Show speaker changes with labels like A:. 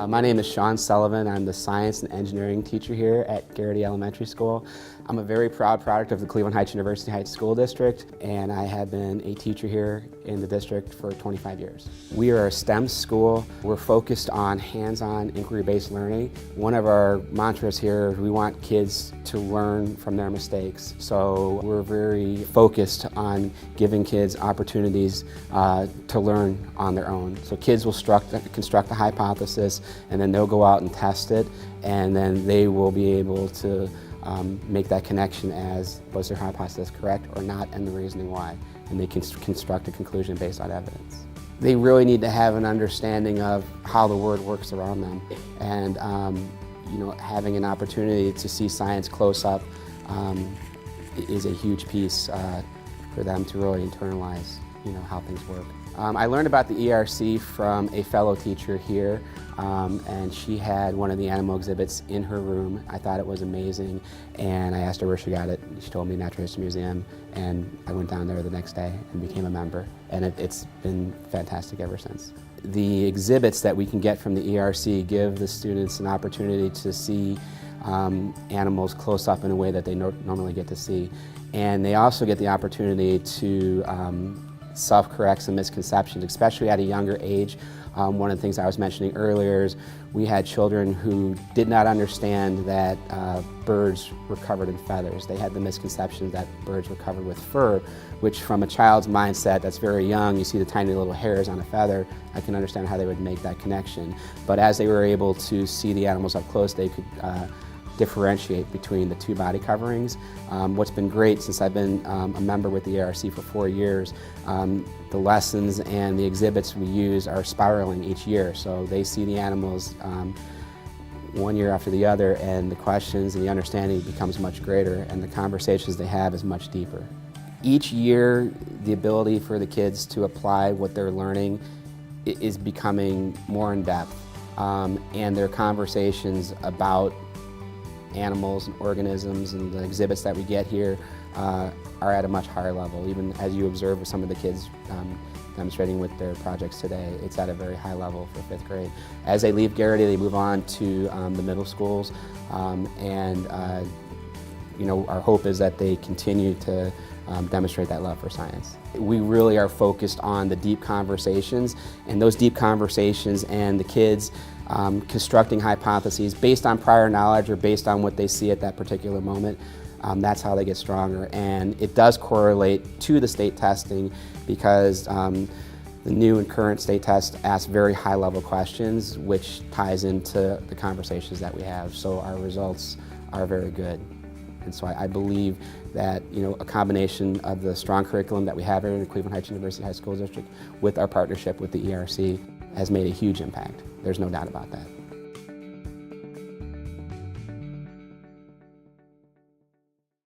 A: My name is Sean Sullivan. I'm the science and engineering teacher here at Garrity Elementary School. I'm a very proud product of the Cleveland Heights University Heights School District, and I have been a teacher here in the district for 25 years. We are a STEM school. We're focused on hands-on inquiry-based learning. One of our mantras here is we want kids to learn from their mistakes. So we're very focused on giving kids opportunities to learn on their own. So kids will construct a hypothesis, and then they'll go out and test it, and then they will be able to make that connection as was their hypothesis correct or not, and the reasoning why, and they can construct a conclusion based on evidence. They really need to have an understanding of how the world works around them, and having an opportunity to see science close up is a huge piece for them to really internalize how things work. I learned about the ERC from a fellow teacher here, and she had one of the animal exhibits in her room. I thought it was amazing, and I asked her where she got it. She told me Natural History Museum, and I went down there the next day and became a member, and it's been fantastic ever since. The exhibits that we can get from the ERC give the students an opportunity to see animals close up in a way that they normally get to see, and they also get the opportunity to self-correct some misconceptions, especially at a younger age. One of the things I was mentioning earlier is we had children who did not understand that birds were covered in feathers. They had the misconception that birds were covered with fur, which from a child's mindset that's very young, you see the tiny little hairs on a feather, I can understand how they would make that connection. But as they were able to see the animals up close, they could differentiate between the two body coverings. What's been great since I've been a member with the ERC for 4 years, the lessons and the exhibits we use are spiraling each year. So they see the animals one year after the other, and the questions and the understanding becomes much greater, and the conversations they have is much deeper. Each year, the ability for the kids to apply what they're learning is becoming more in depth, and their conversations about animals and organisms and the exhibits that we get here are at a much higher level. Even as you observe with some of the kids demonstrating with their projects today, it's at a very high level for 5th grade. As they leave Garrity, they move on to the middle schools, and our hope is that they continue to demonstrate that love for science. We really are focused on the deep conversations, and those deep conversations and the kids constructing hypotheses based on prior knowledge or based on what they see at that particular moment. That's how they get stronger, and it does correlate to the state testing because the new and current state test asks very high-level questions, which ties into the conversations that we have. So our results are very good. And so I believe that a combination of the strong curriculum that we have here in the Cleveland Heights University High School District with our partnership with the ERC has made a huge impact. There's no doubt about that.